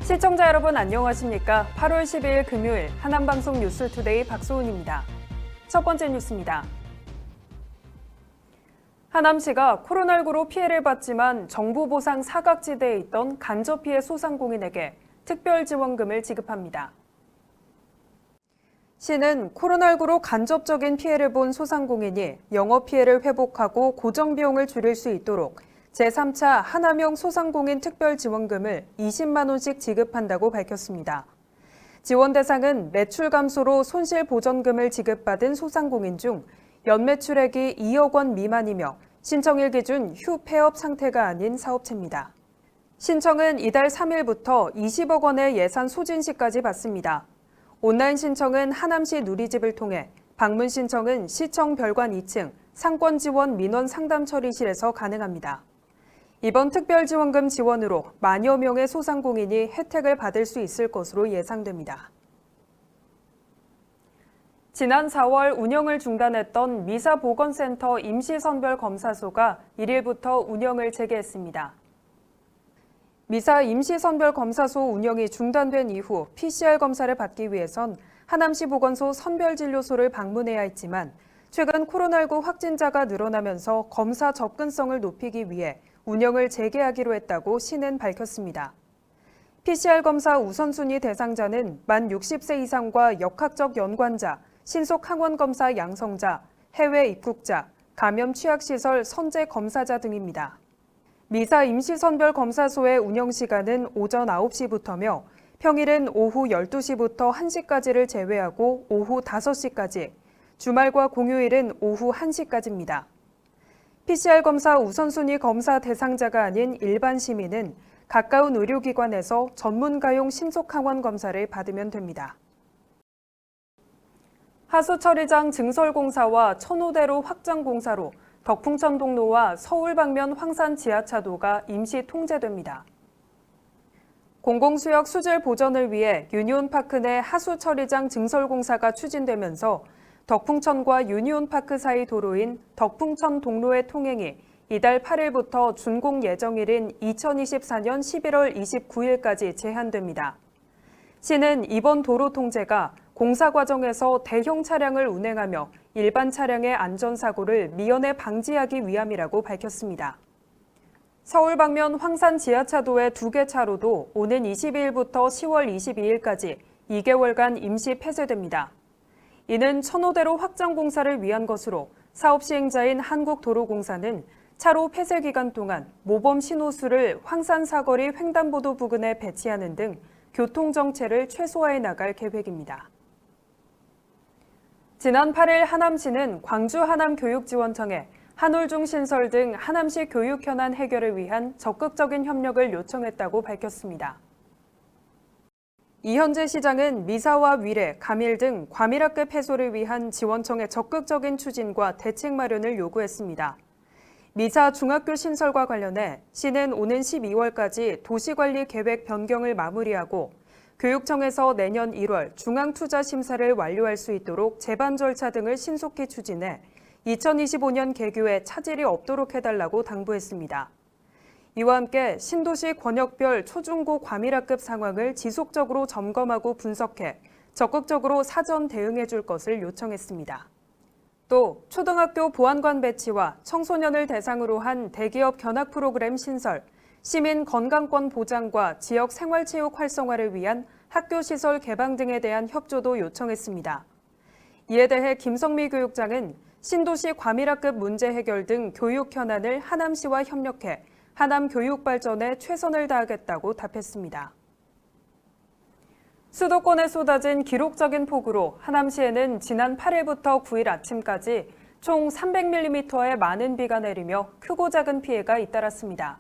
시청자 여러분 안녕하십니까? 8월 12일 금요일 하남방송 뉴스투데이 박소은입니다. 첫 번째 뉴스입니다. 하남시가 코로나19로 피해를 받지만 정부 보상 사각지대에 있던 간접 피해 소상공인에게 특별지원금을 지급합니다. 시는 코로나19로 간접적인 피해를 본 소상공인이 영업 피해를 회복하고 고정비용을 줄일 수 있도록 제3차 하남형 소상공인 특별지원금을 20만 원씩 지급한다고 밝혔습니다. 지원 대상은 매출 감소로 손실보전금을 지급받은 소상공인 중 연매출액이 2억 원 미만이며 신청일 기준 휴폐업 상태가 아닌 사업체입니다. 신청은 이달 3일부터 20억 원의 예산 소진 시까지 받습니다. 온라인 신청은 하남시 누리집을 통해, 방문 신청은 시청 별관 2층 상권지원 민원 상담 처리실에서 가능합니다. 이번 특별지원금 지원으로 만여 명의 소상공인이 혜택을 받을 수 있을 것으로 예상됩니다. 지난 4월 운영을 중단했던 미사보건센터 임시선별검사소가 1일부터 운영을 재개했습니다. 미사 임시선별검사소 운영이 중단된 이후 PCR 검사를 받기 위해선 하남시 보건소 선별진료소를 방문해야 했지만 최근 코로나19 확진자가 늘어나면서 검사 접근성을 높이기 위해 운영을 재개하기로 했다고 시는 밝혔습니다. PCR 검사 우선순위 대상자는 만 60세 이상과 역학적 연관자, 신속 항원 검사 양성자, 해외 입국자, 감염 취약시설 선제 검사자 등입니다. 미사 임시선별검사소의 운영시간은 오전 9시부터며 평일은 오후 12시부터 1시까지를 제외하고 오후 5시까지, 주말과 공휴일은 오후 1시까지입니다. PCR 검사 우선순위 검사 대상자가 아닌 일반 시민은 가까운 의료기관에서 전문가용 신속항원 검사를 받으면 됩니다. 하수처리장 증설공사와 천호대로 확장공사로 덕풍천 동로와 서울 방면 황산 지하차도가 임시 통제됩니다. 공공수역 수질 보전을 위해 유니온파크 내 하수처리장 증설공사가 추진되면서 덕풍천과 유니온파크 사이 도로인 덕풍천 동로의 통행이 이달 8일부터 준공 예정일인 2024년 11월 29일까지 제한됩니다. 시는 이번 도로 통제가 공사 과정에서 대형 차량을 운행하며 일반 차량의 안전사고를 미연에 방지하기 위함이라고 밝혔습니다. 서울 방면 황산 지하차도의 2개 차로도 오는 22일부터 10월 22일까지 2개월간 임시 폐쇄됩니다. 이는 천호대로 확장 공사를 위한 것으로 사업 시행자인 한국도로공사는 차로 폐쇄 기간 동안 모범 신호수를 황산 사거리 횡단보도 부근에 배치하는 등 교통정체를 최소화해 나갈 계획입니다. 지난 8일 하남시는 광주 하남교육지원청에 한울중 신설 등 하남시 교육 현안 해결을 위한 적극적인 협력을 요청했다고 밝혔습니다. 이현재 시장은 미사와 위례, 감일 등 과밀학급 해소를 위한 지원청의 적극적인 추진과 대책 마련을 요구했습니다. 미사 중학교 신설과 관련해 시는 오는 12월까지 도시관리 계획 변경을 마무리하고 교육청에서 내년 1월 중앙투자심사를 완료할 수 있도록 제반 절차 등을 신속히 추진해 2025년 개교에 차질이 없도록 해달라고 당부했습니다. 이와 함께 신도시 권역별 초중고 과밀학급 상황을 지속적으로 점검하고 분석해 적극적으로 사전 대응해 줄 것을 요청했습니다. 또 초등학교 보안관 배치와 청소년을 대상으로 한 대기업 견학 프로그램 신설, 시민 건강권 보장과 지역 생활체육 활성화를 위한 학교시설 개방 등에 대한 협조도 요청했습니다. 이에 대해 김성미 교육장은 신도시 과밀학급 문제 해결 등 교육 현안을 하남시와 협력해 하남 교육 발전에 최선을 다하겠다고 답했습니다. 수도권에 쏟아진 기록적인 폭우로 하남시에는 지난 8일부터 9일 아침까지 총 300mm의 많은 비가 내리며 크고 작은 피해가 잇따랐습니다.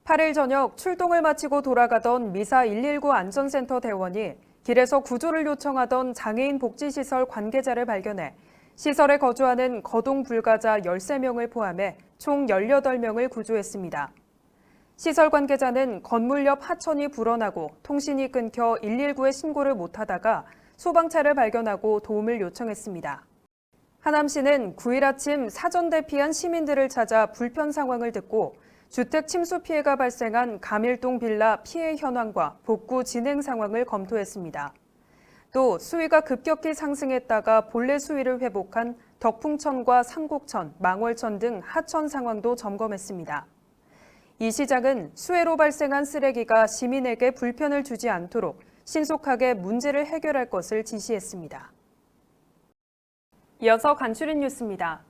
8일 저녁 출동을 마치고 돌아가던 미사 119 안전센터 대원이 길에서 구조를 요청하던 장애인 복지시설 관계자를 발견해 시설에 거주하는 거동 불가자 13명을 포함해 총 18명을 구조했습니다. 시설 관계자는 건물 옆 하천이 불어나고 통신이 끊겨 119에 신고를 못하다가 소방차를 발견하고 도움을 요청했습니다. 하남시는 9일 아침 사전 대피한 시민들을 찾아 불편 상황을 듣고 주택 침수 피해가 발생한 감일동 빌라 피해 현황과 복구 진행 상황을 검토했습니다. 또 수위가 급격히 상승했다가 본래 수위를 회복한 덕풍천과 상곡천, 망월천 등 하천 상황도 점검했습니다. 이 시장은 수해로 발생한 쓰레기가 시민에게 불편을 주지 않도록 신속하게 문제를 해결할 것을 지시했습니다. 이어서 간추린 뉴스입니다.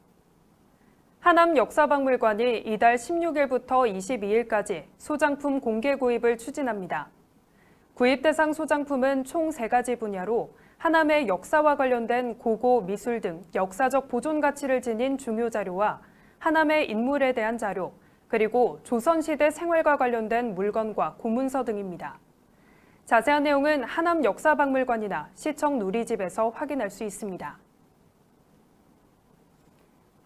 하남역사박물관이 이달 16일부터 22일까지 소장품 공개 구입을 추진합니다. 구입 대상 소장품은 총 3가지 분야로 하남의 역사와 관련된 고고, 미술 등 역사적 보존 가치를 지닌 중요 자료와 하남의 인물에 대한 자료, 그리고 조선시대 생활과 관련된 물건과 고문서 등입니다. 자세한 내용은 하남역사박물관이나 시청 누리집에서 확인할 수 있습니다.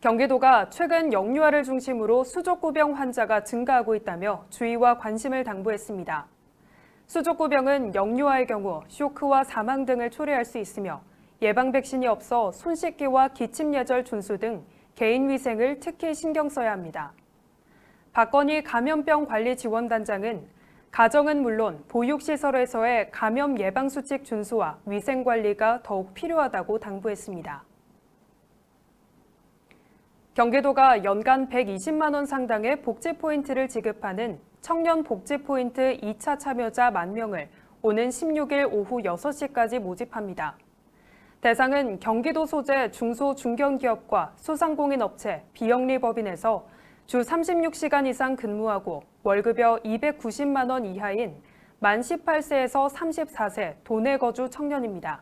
경기도가 최근 역류화를 중심으로 수족구병 환자가 증가하고 있다며 주의와 관심을 당부했습니다. 수족구병은 역류화의 경우 쇼크와 사망 등을 초래할 수 있으며 예방 백신이 없어 손 씻기와 기침 예절 준수 등 개인 위생을 특히 신경 써야 합니다. 박건희 감염병 관리 지원단장은 가정은 물론 보육시설에서의 감염 예방 수칙 준수와 위생 관리가 더욱 필요하다고 당부했습니다. 경기도가 연간 120만 원 상당의 복지 포인트를 지급하는 청년 복지 포인트 2차 참여자 10,000명을 오는 16일 오후 6시까지 모집합니다. 대상은 경기도 소재 중소 중견기업과 소상공인 업체, 비영리법인에서 주 36시간 이상 근무하고 월급여 290만 원 이하인 만 18세에서 34세 도내 거주 청년입니다.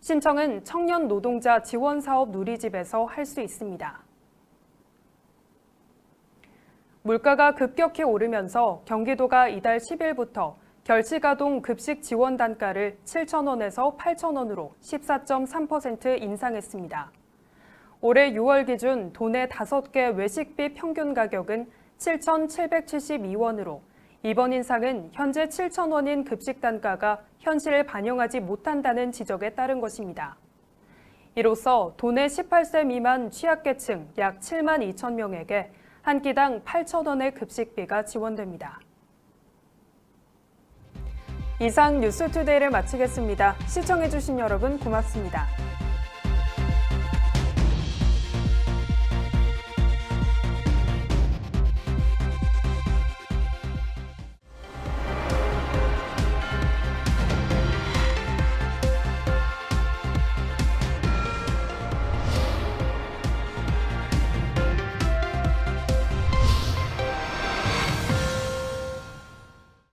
신청은 청년 노동자 지원사업 누리집에서 할 수 있습니다. 물가가 급격히 오르면서 경기도가 이달 10일부터 결식아동 급식 지원 단가를 7,000원에서 8,000원으로 14.3% 인상했습니다. 올해 6월 기준 도내 5개 외식비 평균 가격은 7,772원으로 이번 인상은 현재 7,000원인 급식 단가가 현실을 반영하지 못한다는 지적에 따른 것입니다. 이로써 도내 18세 미만 취약계층 약 7만 2천 명에게 한 끼당 8,000원의 급식비가 지원됩니다. 이상 뉴스투데이를 마치겠습니다. 시청해주신 여러분 고맙습니다.